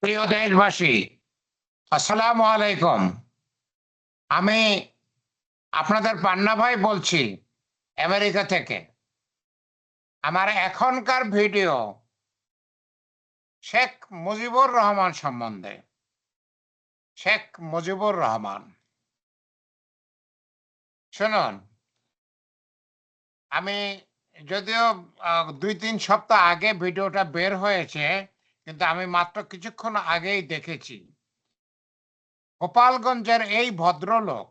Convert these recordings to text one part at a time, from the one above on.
প্রিয় দেশবাসী, আসসালামু আলাইকুম। আমি আপনাদের পান্না ভাই বলছি আমেরিকা থেকে। আমার এখনকার ভিডিও শেখ মুজিবুর রহমান সম্বন্ধে। শেখ মুজিবুর রহমান, শুনুন, আমি যদিও ২-৩ সপ্তাহ আগে ভিডিওটা বের হয়েছে, কিন্তু আমি মাত্র কিছুক্ষণ আগেই দেখেছি। গোপালগঞ্জের এই ভদ্রলোক,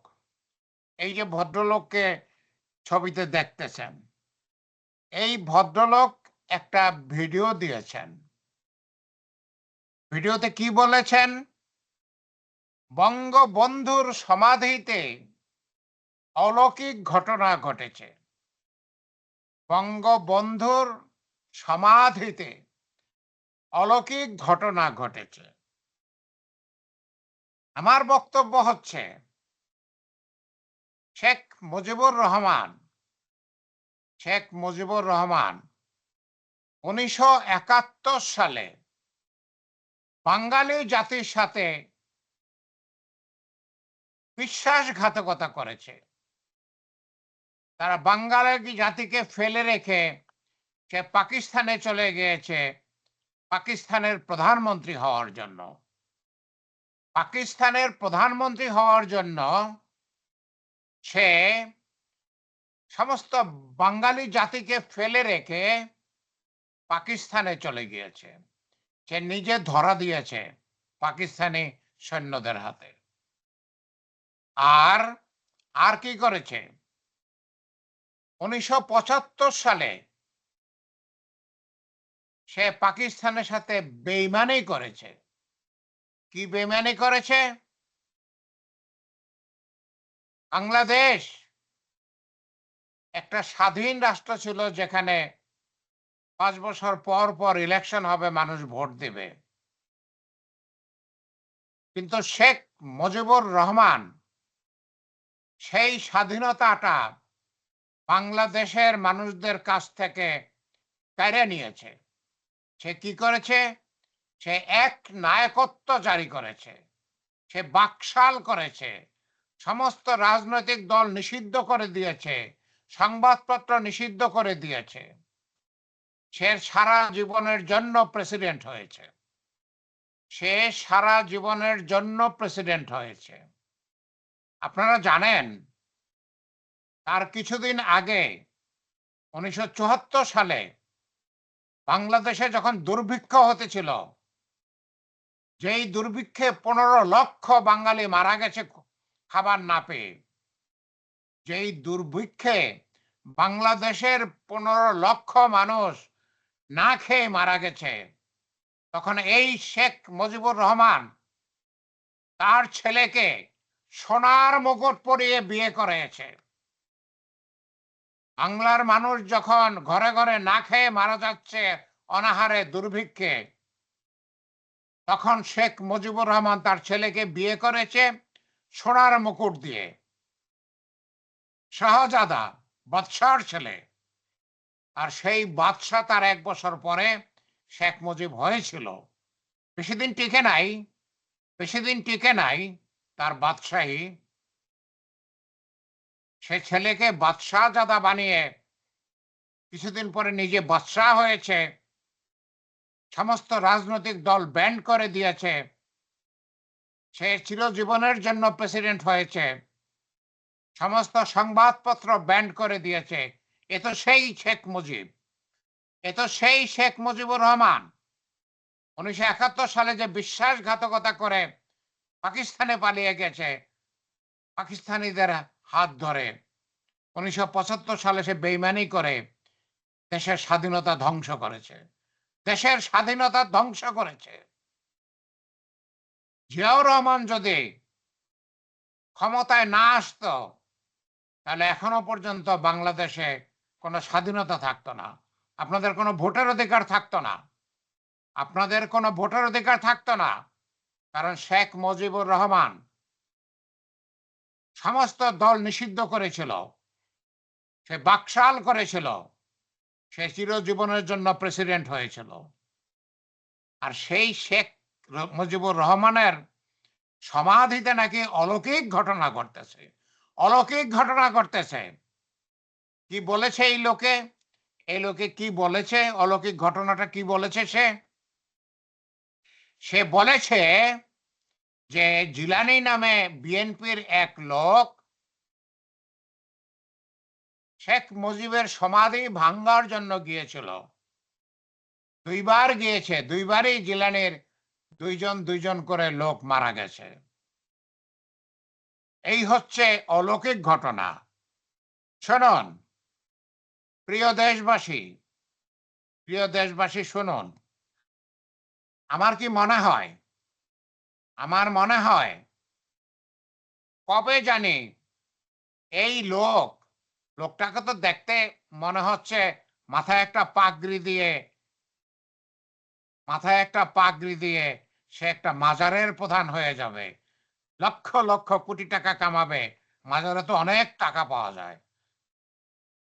এই যে ভদ্রলোককে ছবিতে দেখতেছেন, এই ভদ্রলোক একটা ভিডিও দিয়েছেন। ভিডিওতে কি বলেছেন? বঙ্গবন্ধুর সমাধিতে অলৌকিক ঘটনা ঘটেছে। বঙ্গবন্ধুর সমাধিতে অলৌকিক ঘটনা ঘটেছে। আমার বক্তব্য হচ্ছে, শেখ মুজিবুর রহমান ১৯৭১ সালে বাঙালি জাতির সাথে বিশ্বাসঘাতকতা করেছে। তারা বাঙালি জাতিকে ফেলে রেখে সে পাকিস্তানে চলে গিয়েছে পাকিস্তানের প্রধানমন্ত্রী হওয়ার জন্য। পাকিস্তানের প্রধানমন্ত্রী হওয়ার জন্য সে সমস্ত বাঙালি জাতিকে ফেলে রেখে পাকিস্তানে চলে গিয়েছে। সে নিজে ধরা দিয়েছে পাকিস্তানি সৈন্যদের হাতে। আর আর কি করেছে? ১৯৭৫ সালে সে পাকিস্তানের সাথে বেইমানি করেছে। কি বেইমানি করেছে? বাংলাদেশ একটা স্বাধীন রাষ্ট্র ছিল, যেখানে ৫ বছর পর পর ইলেকশন হবে, মানুষ ভোট দেবে। কিন্তু শেখ মুজিবুর রহমান সেই স্বাধীনতাটা বাংলাদেশের মানুষদের কাছ থেকে কেড়ে নিয়েছে। সে কি করেছে? সে এক নায়কত্ব জারি করেছে। সে বাকশাল করেছে। সমস্ত রাজনৈতিক দল নিষিদ্ধ করে দিয়েছে। সংবাদপত্র নিষিদ্ধ করে দিয়েছে। সে সারা জীবনের জন্য প্রেসিডেন্ট হয়েছে। সে সারা জীবনের জন্য প্রেসিডেন্ট হয়েছে। আপনারা জানেন, তার কিছুদিন আগে ১৯৭৪ সালে বাংলাদেশে যখন দুর্ভিক্ষ হতেছিল, যেই দুর্ভিক্ষে ১৫ লক্ষ বাঙালি মারা গেছে খাবার না পেয়ে, যেই দুর্ভিক্ষে বাংলাদেশের ১৫ লক্ষ মানুষ না খেয়ে মারা গেছে, তখন এই শেখ মুজিবুর রহমান তার ছেলেকে সোনার মুকুট পরিয়ে বিয়ে করেছে। বাংলার মানুষ যখন ঘরে ঘরে না খেয়ে মারা যাচ্ছে অনাহারে, দুর্ভিক্ষে, তখন শেখ মুজিবুর রহমান তার ছেলেকে বিয়ে করেছে সোনার মুকুট দিয়ে। শাহজাদা, বাদশার ছেলে। আর সেই বাদশাহ তার ১ বছর পরে শেখ মুজিব হয়েছিল। বেশিদিন টিকে নাই তার বাদশাহী। সে ছেলেকে বাদশাহজাদা বানিয়ে কিছুদিন পরে নিজে বাদশাহ হয়েছে। সমস্ত রাজনৈতিক দল ব্যান্ড করে দিয়েছে। সে চিরজীবনের জন্য প্রেসিডেন্ট হয়েছে। সমস্ত সংবাদপত্র ব্যান্ড করে দিয়েছে। এ তো সেই শেখ মুজিব। এ তো সেই শেখ মুজিবুর রহমান ১৯৭১ সালে যে বিশ্বাসঘাতকতা করে পাকিস্তানে পালিয়ে গেছে, পাকিস্তানিদের হাত ধরে। ১৯৭৫ সালে সে বেইমানি করে দেশের স্বাধীনতা ধ্বংস করেছে। দেশের স্বাধীনতা ধ্বংস করেছে। জিয়াউর রহমান যদি ক্ষমতায় না আসতো, তাহলে এখনো পর্যন্ত বাংলাদেশে কোনো স্বাধীনতা থাকতো না। আপনাদের কোনো ভোটের অধিকার থাকতো না। আপনাদের কোনো ভোটের অধিকার থাকতো না। কারণ শেখ মুজিবুর রহমান সমস্ত দল নিষিদ্ধ করেছিল। সে বাকশাল করেছিল। সে চিরজীবনের জন্য প্রেসিডেন্ট হয়েছিল। আর সেই শেখ মুজিবুর রহমানের সমাধিতে নাকি অলৌকিক ঘটনা ঘটতেছে, অলৌকিক ঘটনা ঘটতেছে। কি বলেছে এই লোকে? এই লোকে কি বলেছে? অলৌকিক ঘটনাটা কি বলেছে সে? সে বলেছে যে জিলানী নামে বিএনপির এক লোক শেখ মুজিবের সমাধি ভাঙ্গার জন্য গিয়েছিল। দুইবার গিয়েছে, দুইবারই জিলানীর দুইজন দুইজন করে লোক মারা গেছে। এই হচ্ছে অলৌকিক ঘটনা। শুনুন প্রিয় দেশবাসী, প্রিয় দেশবাসী শুনুন, আমার কি মনে হয়, আমার মনে হয় কবে জানি এই লোকটাকে তো দেখতে মনে হচ্ছে মাথায় একটা পাগড়ি দিয়ে, মাথায় একটা পাগড়ি দিয়ে সে একটা মাজারের প্রধান হয়ে যাবে, লক্ষ লক্ষ কোটি টাকা কামাবে। মাজারে তো অনেক টাকা পাওয়া যায়,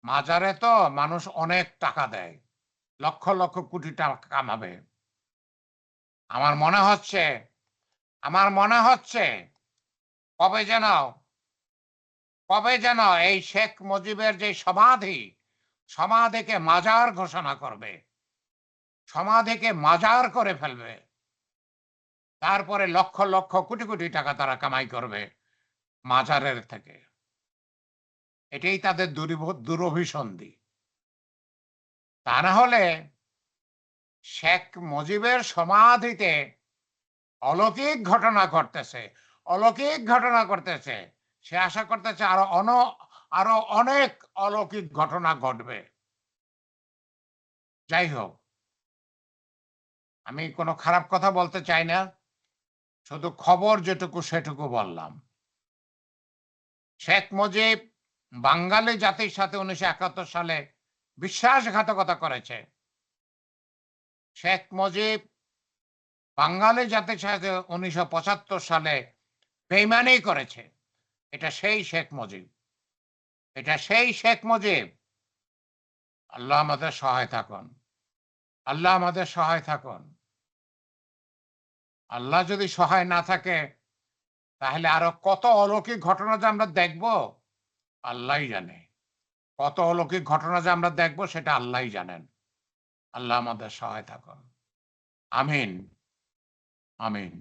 মাজারে তো মানুষ অনেক টাকা দেয়, লক্ষ লক্ষ কোটি টাকা কামাবে। আমার মনে হচ্ছে, আমার মনে হচ্ছে কবে যেন, কবে যেন এই শেখ মুজিবের যে সমাধি, সমাধিকে মাজার ঘোষণা করবে, সমাধিকে মাজার করে ফেলবে, তারপরে লক্ষ লক্ষ কোটি কোটি টাকা তারা কামাই করবে মাজারের থেকে। এটাই তাদের দুরভিসন্ধি। তা না হলে শেখ মুজিবের সমাধিতে অলৌকিক ঘটনা ঘটতেছে, অলৌকিক ঘটনা ঘটতেছে। সে আশা করতেছে আরো অনেক অলৌকিক ঘটনা ঘটবে। যাই হোক, আমি কোনো খারাপ কথা বলতে চাই না, শুধু খবর যেটুকু সেটুকু বললাম। শেখ মুজিব বাঙালি জাতির সাথে 1971 সালে বিশ্বাসঘাতকতা করেছে। শেখ মুজিব বাঙালি জাতির সাথে 1975 সালে বেইমানি করেছে। এটা সেই শেখ মুজিব, এটা সেই শেখ মুজিব। আল্লাহ আমাদের সহায় থাকুন, আল্লাহ আমাদের সহায় থাকুন। আল্লাহ যদি সহায় না থাকে তাহলে আরো কত অলৌকিক ঘটনা যে আমরা দেখব আল্লাহই জানে। কত অলৌকিক ঘটনা যে আমরা দেখব সেটা আল্লাহই জানেন। আল্লাহ আমাদের সহায় থাকুন। আমিন, আমিন।